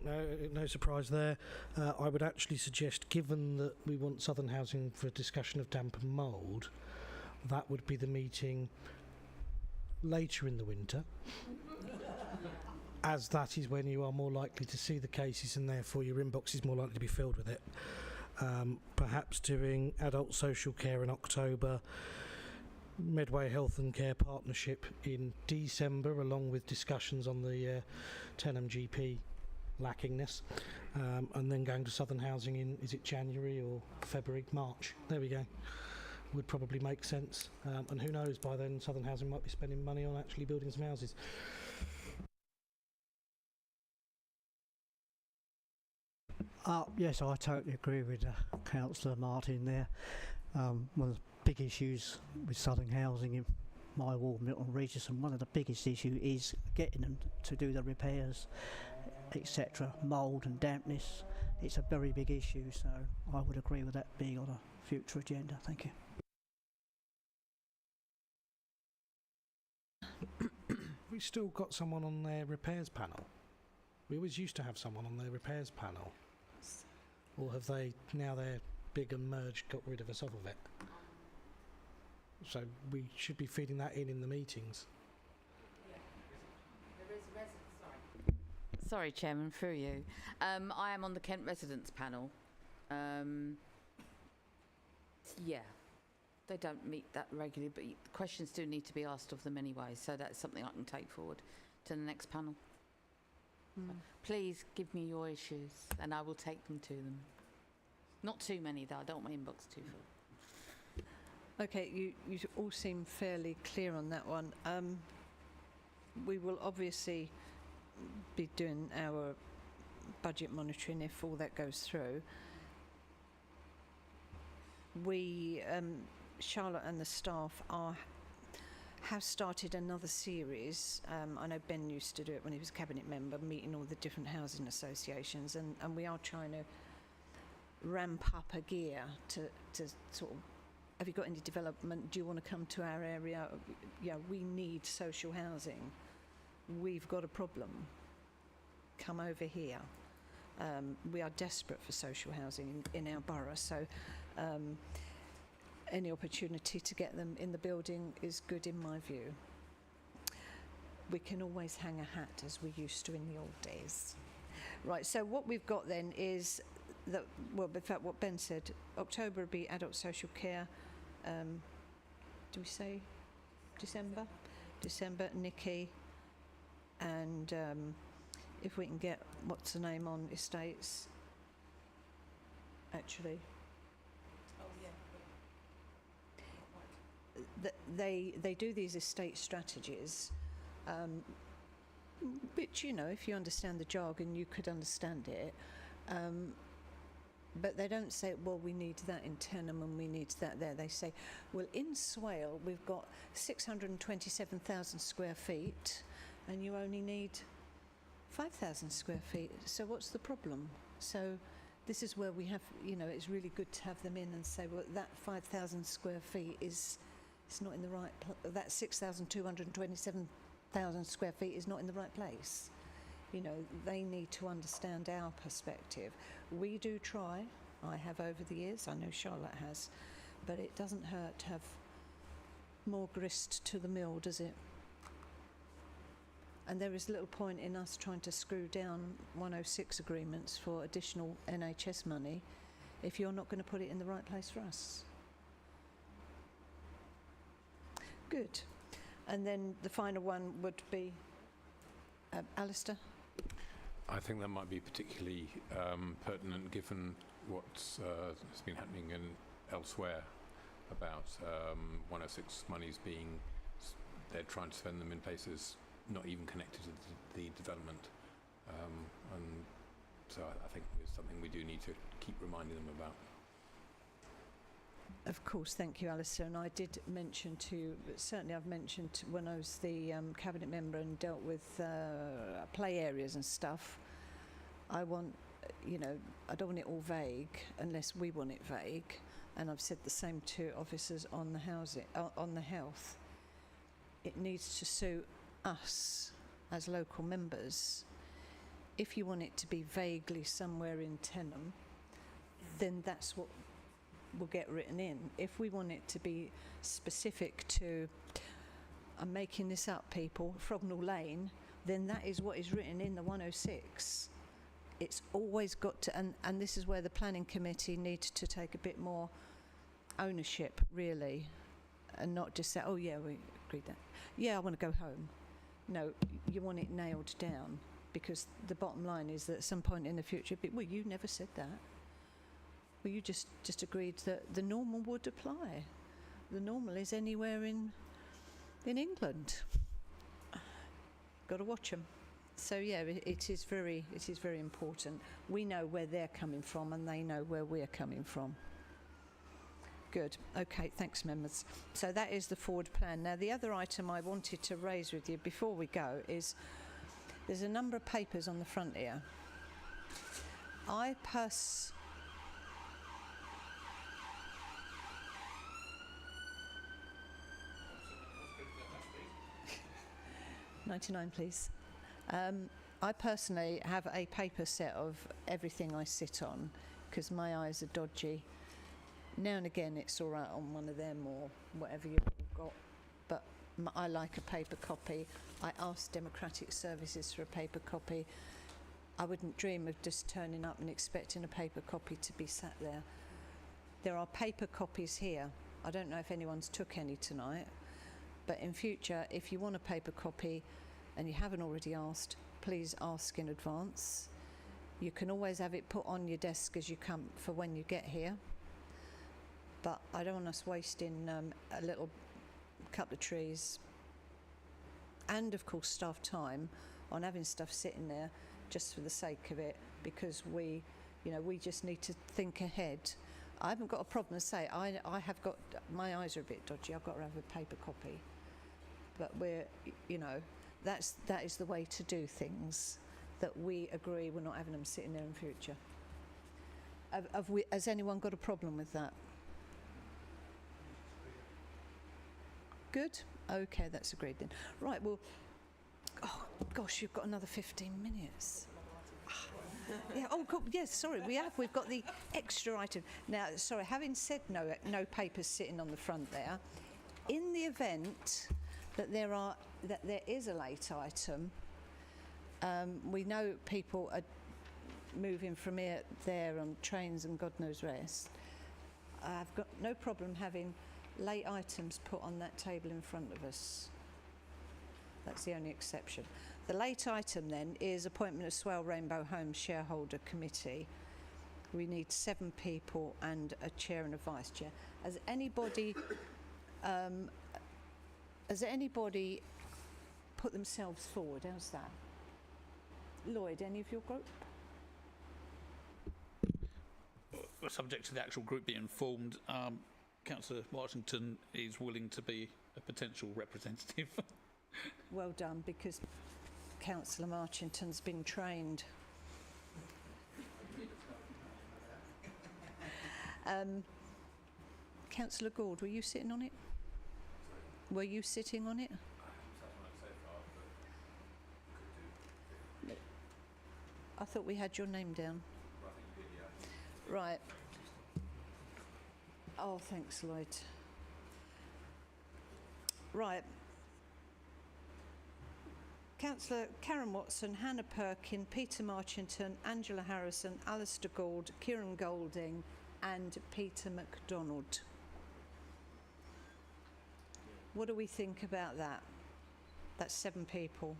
no surprise there. I would actually suggest, given that we want Southern Housing for a discussion of damp and mould, that would be the meeting later in the winter, as that is when you are more likely to see the cases and therefore your inbox is more likely to be filled with it. Perhaps doing adult social care in October, Medway Health and Care Partnership in December, along with discussions on the Tenham GP lackingness, and then going to Southern Housing in, is it January or February, March? There we go. Would probably make sense. And who knows, by then Southern Housing might be spending money on actually building some houses. Yes, I totally agree with Councillor Martin there. One of the big issues with Southern Housing in my ward, Milton Regis, and one of the biggest issues is getting them to do the repairs, etc. Mould and dampness. It's a very big issue, so I would agree with that being on a future agenda. Thank you. We still got someone on their repairs panel. We always used to have someone on their repairs panel. Or have they, now they're big and merged, got rid of us off of it? So we should be feeding that in the meetings. Sorry, Chairman, through you. I am on the Kent Residents panel. Yeah, they don't meet that regularly, but questions do need to be asked of them anyway, so that's something I can take forward to the next panel. Please give me your issues and I will take them to them. Not too many though, I don't want my inbox too full. Okay, you all seem fairly clear on that one. We will obviously be doing our budget monitoring if all that goes through. We, Charlotte and the staff have started another series. I know Ben used to do it when he was a cabinet member, meeting all the different housing associations, and we are trying to ramp up a gear to sort of, have you got any development? Do you want to come to our area? Yeah, we need social housing. We've got a problem. Come over here. We are desperate for social housing in our borough, so any opportunity to get them in the building is good in my view. we can always hang a hat as we used to in the old days. Right, so what we've got then is that, well, in fact, what Ben said, October would be adult social care. Do we say December? December, Nikki, and if we can get, what's the name on estates, actually. They do these estate strategies, which, you know, if you understand the jargon, you could understand it. But they don't say, well, we need that in Tenham and we need that there. They say, well, in Swale, we've got 627,000 square feet and you only need 5,000 square feet. So what's the problem? So this is where we have, you know, it's really good to have them in and say, well, that 5,000 square feet is not in the right, that 6,227,000 square feet is not in the right place. You know, they need to understand our perspective. We do try, I have over the years, I know Charlotte has, but it doesn't hurt to have more grist to the mill, does it? And there is little point in us trying to screw down 106 agreements for additional NHS money if you're not going to put it in the right place for us. Good. And then the final one would be Alistair? I think that might be particularly pertinent given what's has been happening elsewhere about 106 monies being, they're trying to spend them in places not even connected to the development. And so I think it's something we do need to keep reminding them about. Of course, thank you, Alistair. And I did mention to, certainly I've mentioned when I was the cabinet member and dealt with play areas and stuff, I want, you know, I don't want it all vague unless we want it vague. And I've said the same to officers on the housing, on the health. It needs to suit us as local members. If you want it to be vaguely somewhere in Tenham, then that's what will get written in. If we want it to be specific to, I'm making this up, people, Frognall Lane, then that is what is written in the 106. It's always got to, and this is where the planning committee needs to take a bit more ownership, really, and not just say, oh yeah, we agreed that. Yeah, I want to go home. No, you want it nailed down, because the bottom line is that at some point in the future, well, you never said that. Well, you just agreed that the normal would apply. The normal is anywhere in England. Got to watch them. So yeah, it is very important. We know where they're coming from, and they know where we're coming from. Good. Okay, thanks, members. So that is the forward plan. Now, the other item I wanted to raise with you before we go is there's a number of papers on the front here. I 99, please. I personally have a paper set of everything I sit on because my eyes are dodgy. Now and again it's all right on one of them or whatever you've got, but I like a paper copy. I asked Democratic Services for a paper copy. I wouldn't dream of just turning up and expecting a paper copy to be sat there. There are paper copies here. I don't know if anyone's took any tonight, but in future, if you want a paper copy and you haven't already asked, please ask in advance. You can always have it put on your desk as you come for when you get here. But I don't want us wasting a little couple of trees and, of course, staff time on having stuff sitting there just for the sake of it, because we just need to think ahead. I haven't got a problem to say. I have got, my eyes are a bit dodgy. I've got to have a paper copy. But that is the way to do things, that we agree we're not having them sitting there in future. Has anyone got a problem with that? Good? Okay, that's agreed then. Right, well, oh gosh, you've got another 15 minutes. Yeah, oh God, yes, sorry, we've got the extra item. Now, sorry, having said no papers sitting on the front there, in the event that there is a late item. We know people are moving from here, there on trains and God knows rest. I've got no problem having late items put on that table in front of us. That's the only exception. The late item then is appointment of Swale Rainbow Homes Shareholder Committee. We need 7 people and a chair and a vice chair. Has anybody put themselves forward? How's that? Lloyd, any of your group? Subject to the actual group being formed, Councillor Washington is willing to be a potential representative. Well done, because Councillor Marchington's been trained. Councillor Gould, were you sitting on it? Were you sitting on it? I thought we had your name down. Right. Oh, thanks, Lloyd. Right. Councillor Karen Watson, Hannah Perkin, Peter Marchington, Angela Harrison, Alistair Gould, Kieran Golding and Peter MacDonald. What do we think about that? That's 7 people.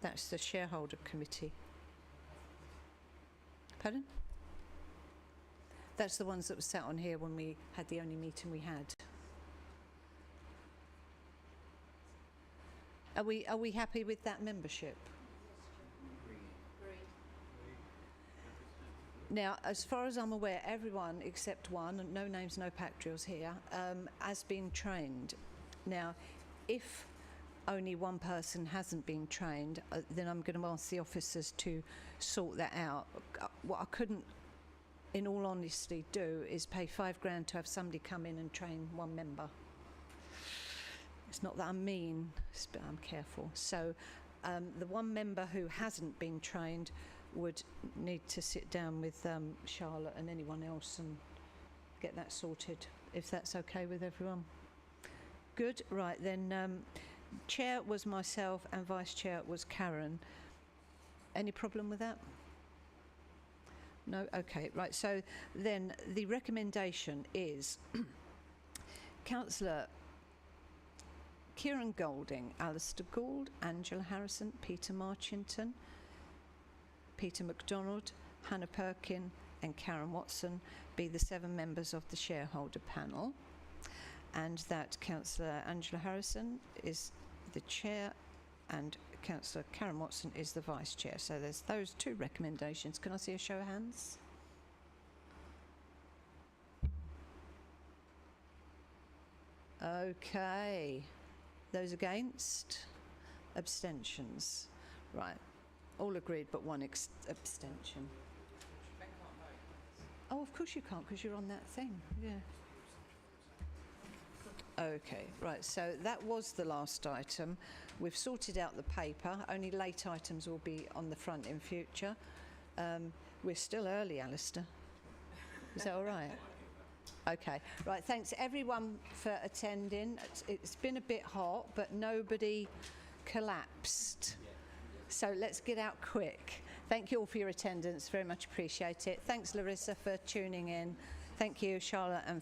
That's the shareholder committee. Pardon? That's the ones that were sat on here when we had the only meeting we had. Are we happy with that membership? Now, as far as I'm aware, everyone except one, and no names, no pack drills here, has been trained. Now, if only one person hasn't been trained, then I'm going to ask the officers to sort that out. What I couldn't, in all honesty, do is pay £5,000 to have somebody come in and train one member. It's not that I'm mean, but I'm careful. So the one member who hasn't been trained would need to sit down with Charlotte and anyone else and get that sorted, if that's okay with everyone. Good, right then. Chair was myself and Vice Chair was Karen. Any problem with that? No? Okay, right. So then the recommendation is Councillor Kieran Golding, Alistair Gould, Angela Harrison, Peter Marchington, Peter MacDonald, Hannah Perkin and Karen Watson be the 7 members of the shareholder panel, and that Councillor Angela Harrison is the chair and Councillor Karen Watson is the vice chair. So there's those 2 recommendations. Can I see a show of hands? Okay. Those against? Abstentions? Right. All agreed but one abstention. Oh, of course you can't, because you're on that thing. Yeah. Okay, right, so that was the last item. We've sorted out the paper. Only late items will be on the front in future. We're still early, Alistair. Is that all right? Okay, right, thanks everyone for attending. It's been a bit hot, but nobody collapsed. So let's get out quick. Thank you all for your attendance, very much appreciate it. Thanks Larissa for tuning in. Thank you Charlotte and